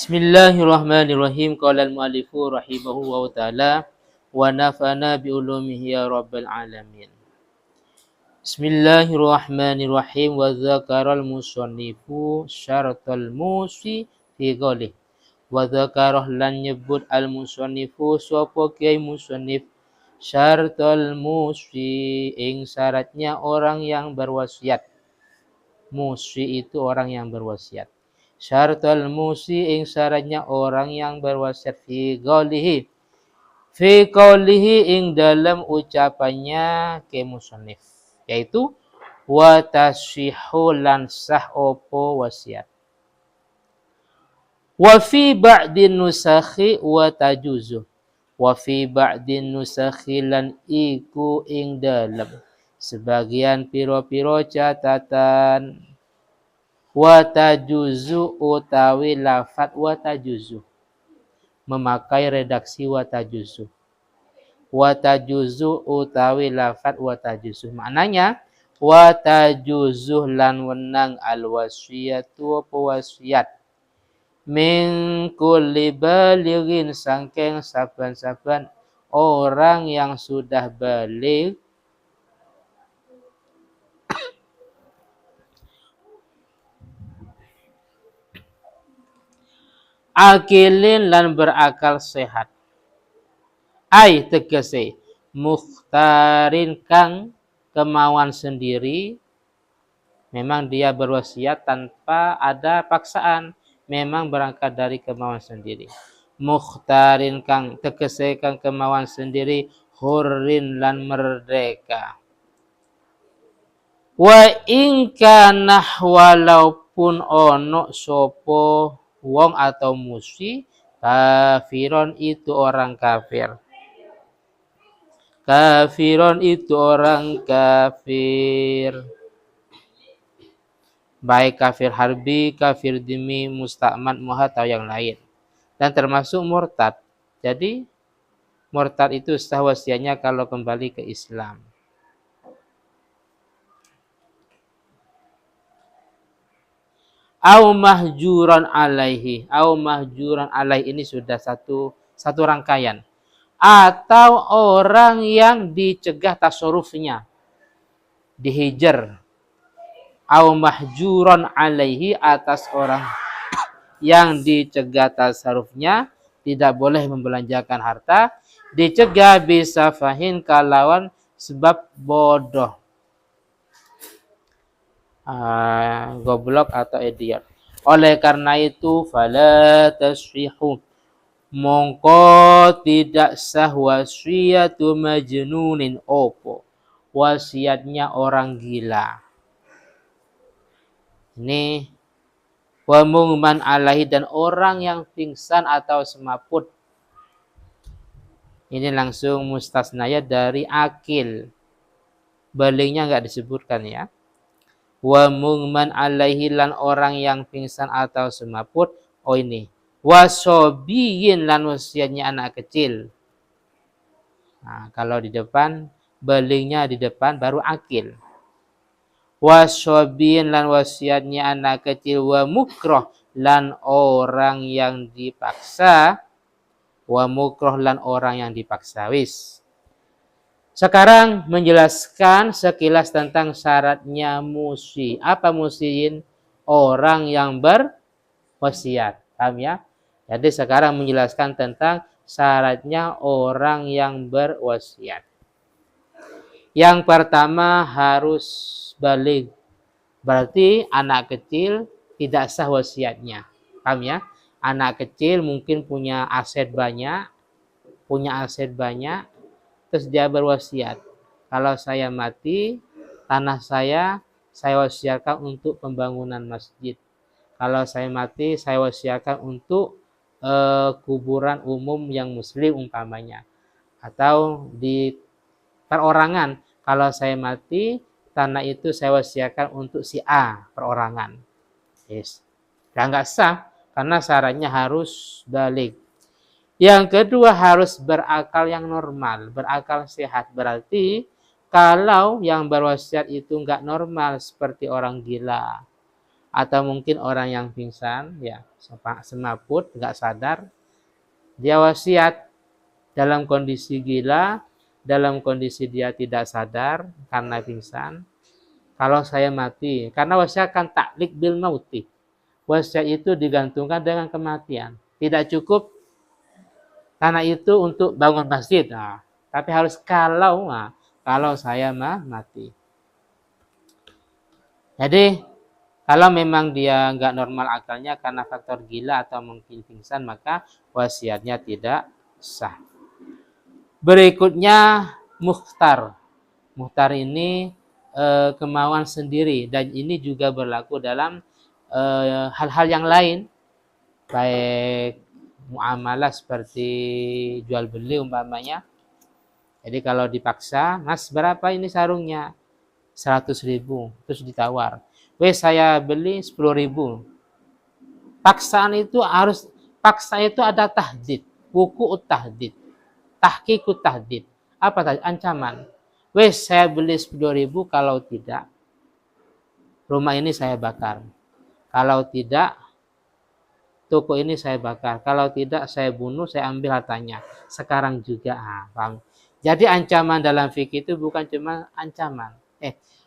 Bismillahirrahmanirrahim. Qala al-mu'allifu rahimahullahu ta'ala wa nafa'ana bi ulumihi ya rabbal alamin. Bismillahirrahmanirrahim. Wa dzakaral musannifu syaratal musi fi ghalih. Wa dzakarah lan nyebut al-musannifu sapa kiai musannif syaratal musi ing syaratnya orang yang berwasiat. Musi itu orang yang berwasiat. Syaratul musi ing syaratnya orang yang berwasiat fi qaulihi ing dalam ucapannya ke musannif, yaitu wa tashihu lan sah opo wasiat. Wa fi ba'din nusakhi wa tajuzu. Wa fi ba'din nusakhi lan iku ing dalam sebagian piro-piro catatan wa tajuzu utawi lafat wa tajuzu, memakai redaksi wa tajuzu. Wa tajuzu utawi lafat wa tajuzu, maknanya wa tajuzu lan wenang al wasiyatu apa wasiat min kulli balighin sangking saban-saban orang yang sudah baligh akilin lan berakal sehat. Ai tegese mukhtarin kang kemauan sendiri, memang dia berwasiat tanpa ada paksaan, memang berangkat dari kemauan sendiri. Mukhtarin kang tegese kang kemauan sendiri, hurrin lan merdeka. Wa ing kana walaupun ono sopo wong atau musi kafiron itu orang kafir. Kafiron itu orang kafir. Baik kafir harbi, kafir dimi, mustakman, muha atau yang lain. Dan termasuk murtad. Jadi murtad itu sah wasiatnya kalau kembali ke Islam. Au mahjuran alaihi. Au mahjuran alaihi ini sudah satu rangkaian. Atau orang yang dicegah tasarrufnya, dihijar. Au mahjuran alaihi, atas orang yang dicegah tasarrufnya, tidak boleh membelanjakan harta, dicegah bisa fahin kalawan sebab bodoh. Goblok atau idiot. Oleh karena itu fala tasfihu, mongko tidak sah wasiatu majnunin opo, wasiatnya orang gila. Ini wa mungman alaihi, dan orang yang pingsan atau semaput. Ini langsung mustasnaya dari akil. Balingnya enggak disebutkan ya. Wa mungman alaihi lan orang yang pingsan atau semaput. Oh ini. Wasobiyin lan wasiatnya anak kecil. Nah, kalau di depan, balingnya di depan baru akil. Wasobiyin lan wasiatnya anak kecil. Wa mukroh lan orang yang dipaksa. Wa mukroh lan orang yang dipaksa. Wis. Sekarang menjelaskan sekilas tentang syaratnya musi. Apa musiin? Orang yang berwasiat. Paham ya? Jadi sekarang menjelaskan tentang syaratnya orang yang berwasiat. Yang pertama harus baligh. Berarti anak kecil tidak sah wasiatnya. Paham ya? Anak kecil mungkin punya aset banyak, terus dia berwasiat, kalau saya mati, tanah saya wasiatkan untuk pembangunan masjid. Kalau saya mati, saya wasiatkan untuk kuburan umum yang muslim umpamanya. Atau di perorangan, kalau saya mati, tanah itu saya wasiatkan untuk si A perorangan. Yes. Nggak sah, karena syaratnya harus baligh. Yang kedua harus berakal yang normal, berakal sehat. Berarti kalau yang berwasiat itu enggak normal seperti orang gila, atau mungkin orang yang pingsan, ya semaput, nggak sadar, dia wasiat dalam kondisi gila, dalam kondisi dia tidak sadar karena pingsan. Kalau saya mati, karena wasiat kan taklik bil mauti. Wasiat itu digantungkan dengan kematian. Tidak cukup karena itu untuk bangun masjid. Nah, tapi harus kalau saya mati. Jadi kalau memang dia nggak normal akalnya karena faktor gila atau mungkin pingsan, maka wasiatnya tidak sah. Berikutnya mukhtar. Mukhtar ini kemauan sendiri, dan ini juga berlaku dalam hal-hal yang lain, baik muamalah seperti jual beli umpamanya. Jadi kalau dipaksa, Mas berapa ini sarungnya? 100.000, terus ditawar, saya beli 10.000. Paksa itu ada tahdid, wuku'ut tahdid, tahqiqut tahdid. Apa tadi? Ancaman. Saya beli 10.000, kalau tidak rumah ini saya bakar. Kalau tidak toko ini saya bakar. Kalau tidak saya bunuh, saya ambil hartanya. Sekarang juga, paham? Jadi ancaman dalam fikih itu bukan cuma ancaman.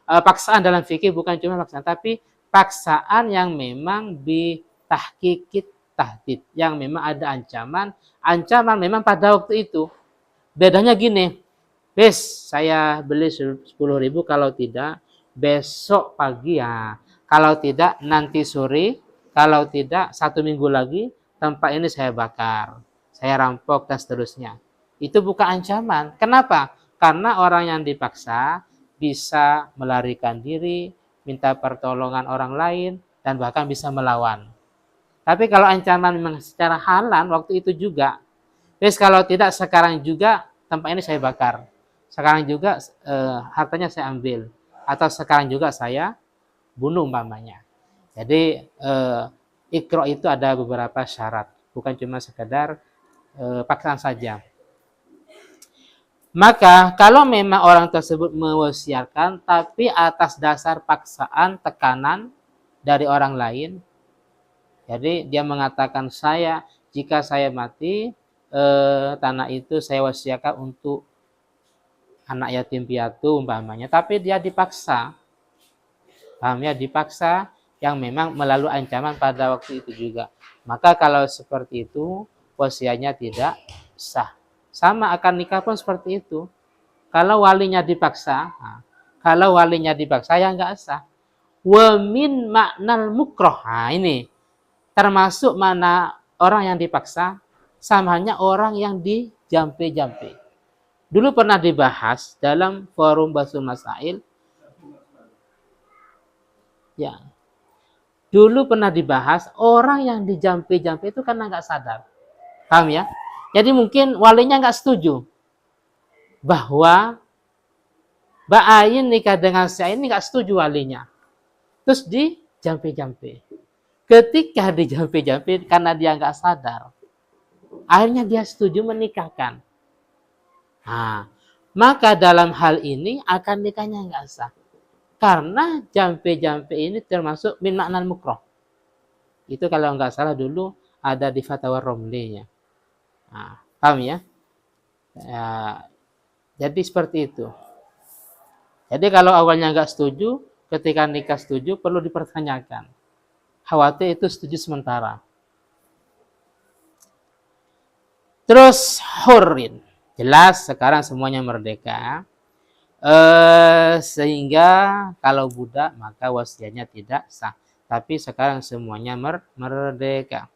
Paksaan dalam fikih bukan cuma paksaan, tapi paksaan yang memang bitahqiqit tahdid, yang memang ada ancaman memang pada waktu itu. Bedanya gini, saya beli 10.000, kalau tidak besok pagi, kalau tidak nanti sore, kalau tidak 1 minggu lagi tempat ini saya bakar, saya rampok dan seterusnya. Itu bukan ancaman. Kenapa? Karena orang yang dipaksa bisa melarikan diri, minta pertolongan orang lain, dan bahkan bisa melawan. Tapi kalau ancaman memang secara halan waktu itu juga, kalau tidak sekarang juga tempat ini saya bakar, sekarang juga hartanya saya ambil, atau sekarang juga saya bunuh umpamanya. Jadi ikro itu ada beberapa syarat, bukan cuma sekedar paksaan saja. Maka kalau memang orang tersebut mewasiatkan tapi atas dasar paksaan, tekanan dari orang lain, jadi dia mengatakan, jika saya mati, tanah itu saya wasiatkan untuk anak yatim piatu umpamanya, tapi dia dipaksa, paham ya, dipaksa yang memang melalui ancaman pada waktu itu juga, maka kalau seperti itu wasiatnya tidak sah. Sama akan nikah pun seperti itu. Kalau walinya dipaksa, ya nggak sah. Wa min maknal mukroh, ini termasuk mana orang yang dipaksa, samanya orang yang dijampe-jampe. Dulu pernah dibahas dalam forum Basul Masail. Ya. Dulu pernah dibahas orang yang dijampe-jampe itu karena nggak sadar. Paham ya? Jadi mungkin walinya nggak setuju bahwa Mbak Ain nikah dengan si Ain, ini nggak setuju walinya. Terus dijampe-jampe. Ketika dijampe-jampe karena dia nggak sadar, akhirnya dia setuju menikahkan. Maka dalam hal ini akan nikahnya nggak sah. Karena jampe-jampe ini termasuk min maknal mukroh. Itu kalau nggak salah dulu ada di Fatwa Romli-nya. Paham ya? Jadi seperti itu. Jadi kalau awalnya nggak setuju, ketika nikah setuju, perlu dipertanyakan. Khawatir itu setuju sementara. Terus hurrin. Jelas sekarang semuanya merdeka. Sehingga kalau budak maka wasiatnya tidak sah. Tapi sekarang semuanya merdeka.